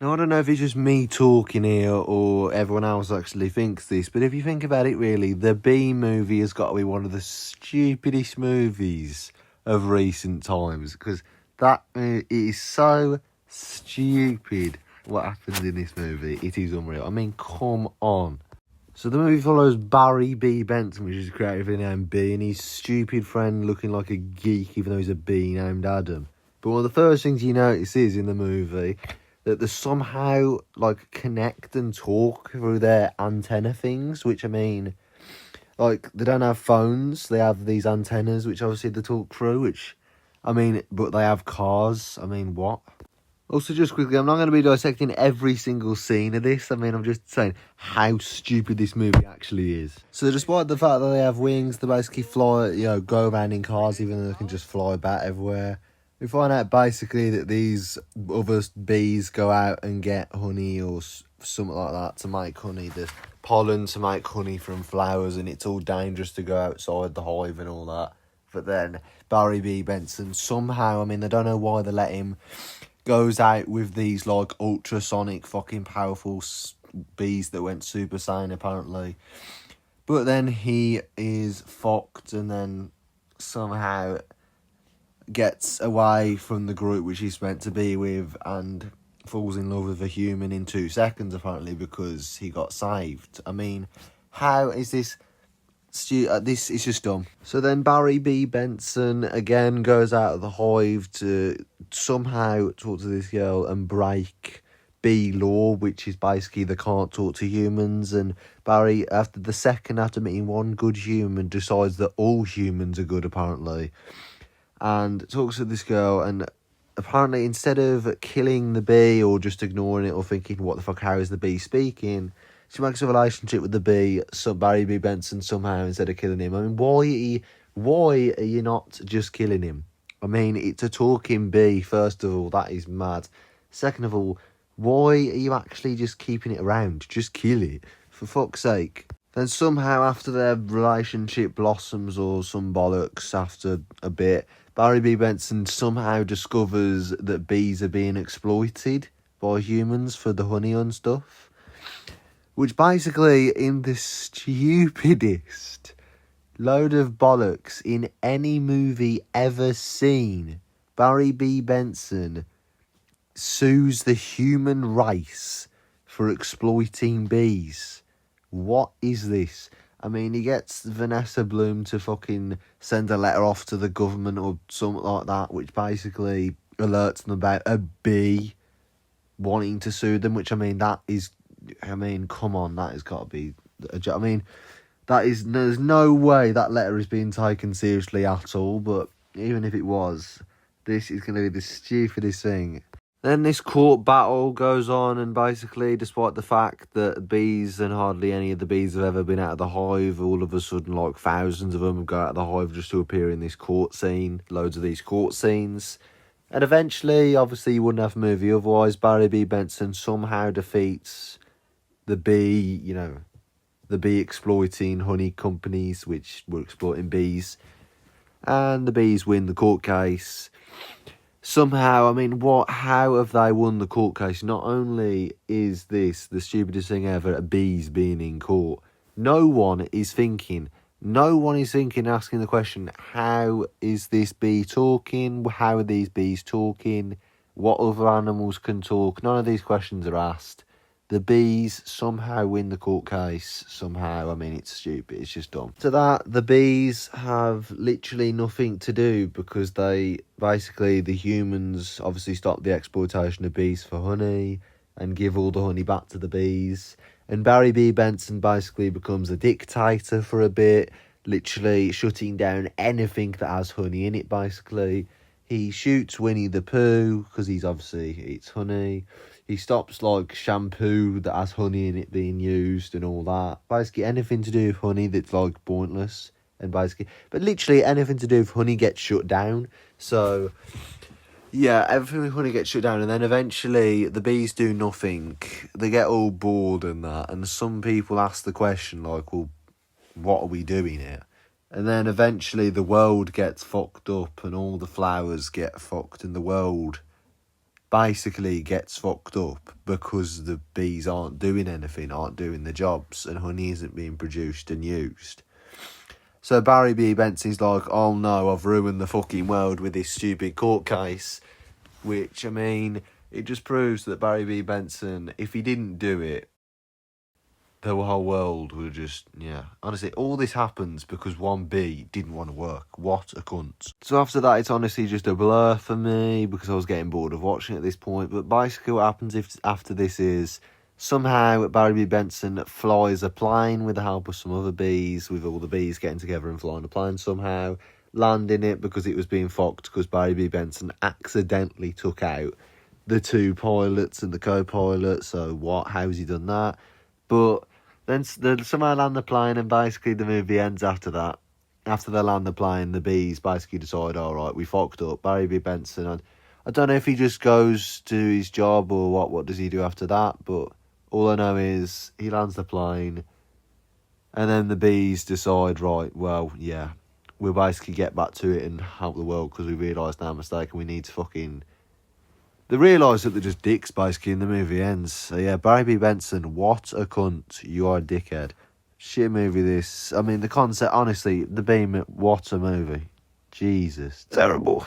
Now, I don't know if it's just me talking here or everyone else actually thinks this, but if you think about it really, the Bee movie has got to be one of the stupidest movies of recent times, because that it is so stupid what happens in this movie. It is unreal. I mean, come on. So the movie follows Barry B. Benson, which is created for the name B, and his stupid friend looking like a geek, even though he's a bee, named Adam. But one of the first things you notice is in the movie that they somehow like connect and talk through their antenna things, which I mean, like they don't have phones, they have these antennas, which obviously they talk through, which I mean, but they have cars. I mean, what? Also, just quickly, I'm not going to be dissecting every single scene of this. I mean, I'm just saying how stupid this movie actually is. So, despite the fact that they have wings, they basically fly, go around in cars, even though they can just fly about everywhere. We find out basically that these other bees go out and get honey or something like that to make honey. There's pollen to make honey from flowers, and it's all dangerous to go outside the hive and all that. But then Barry B. Benson somehow, I mean, I don't know why they let him, goes out with these like ultrasonic fucking powerful bees that went super saiyan apparently. But then he is fucked and then somehow gets away from the group which he's meant to be with and falls in love with a human in 2 seconds apparently because he got saved. I mean, how is this? This is just dumb. So then Barry B. Benson again goes out of the hive to somehow talk to this girl and break bee law, which is basically they can't talk to humans. And Barry, after meeting one good human, decides that all humans are good apparently, and talks to this girl. And apparently, instead of killing the bee or just ignoring it or thinking, what the fuck, how is the bee speaking, she makes a relationship with the bee, so Barry B. Benson, somehow, instead of killing him. I mean, why are you not just killing him? I mean, it's a talking bee, first of all, that is mad. Second of all, why are you actually just keeping it around? Just kill it, for fuck's sake. Then somehow, after their relationship blossoms or some bollocks after a bit, Barry B. Benson somehow discovers that bees are being exploited by humans for the honey and stuff. Which basically, in the stupidest load of bollocks in any movie ever seen, Barry B. Benson sues the human race for exploiting bees. What is this? I mean, he gets Vanessa Bloom to fucking send a letter off to the government or something like that, which basically alerts them about a bee wanting to sue them, which, I mean, come on, that has got to be... I mean, there's no way that letter is being taken seriously at all, but even if it was, this is going to be the stupidest thing. Then this court battle goes on, and basically, despite the fact that bees and hardly any of the bees have ever been out of the hive, all of a sudden, like, thousands of them go out of the hive just to appear in this court scene, loads of these court scenes. And eventually, obviously, you wouldn't have a movie otherwise, Barry B. Benson somehow defeats the bee, the bee exploiting honey companies, which were exploiting bees. And the bees win the court case. Somehow, I mean, how have they won the court case? Not only is this the stupidest thing ever, bees being in court, no one is thinking, asking the question, how is this bee talking? How are these bees talking? What other animals can talk? None of these questions are asked. The bees somehow win the court case. Somehow, I mean, it's stupid. It's just dumb. To that, the bees have literally nothing to do because the humans obviously stop the exploitation of bees for honey and give all the honey back to the bees. And Barry B. Benson basically becomes a dictator for a bit, literally shutting down anything that has honey in it, basically. He shoots Winnie the Pooh because he eats honey. He stops, like, shampoo that has honey in it being used and all that. Basically, anything to do with honey that's, like, pointless. But literally anything to do with honey gets shut down. So, yeah, everything with honey gets shut down. And then eventually the bees do nothing. They get all bored and that. And some people ask the question, like, well, what are we doing here? And then eventually the world gets fucked up and all the flowers get fucked and the world basically gets fucked up because the bees aren't doing anything, aren't doing the jobs, and honey isn't being produced and used. So Barry B. Benson's like, oh no, I've ruined the fucking world with this stupid court case. Which, I mean, it just proves that Barry B. Benson, if he didn't do it, the whole world would just, yeah. Honestly, all this happens because one bee didn't want to work. What a cunt. So after that, it's honestly just a blur for me because I was getting bored of watching at this point. But basically what happens after this is somehow Barry B. Benson flies a plane with the help of some other bees, with all the bees getting together and flying a plane somehow, landing it because it was being fucked because Barry B. Benson accidentally took out the two pilots and the co-pilot. So what? How's he done that? But then they somehow land the plane, and basically the movie ends after that. After they land the plane, the bees basically decide, all right, we fucked up. Barry B. Benson, and I don't know if he just goes to his job or what does he do after that, but all I know is he lands the plane, and then the bees decide, right, well, yeah, we'll basically get back to it and help the world because we realised our mistake and we need to fucking... They realise that they're just dicks, basically, and the movie ends. So, yeah, Barry B. Benson, what a cunt. You are a dickhead. Shit movie, this. I mean, the concept, honestly, the beam, what a movie. Jesus. Terrible.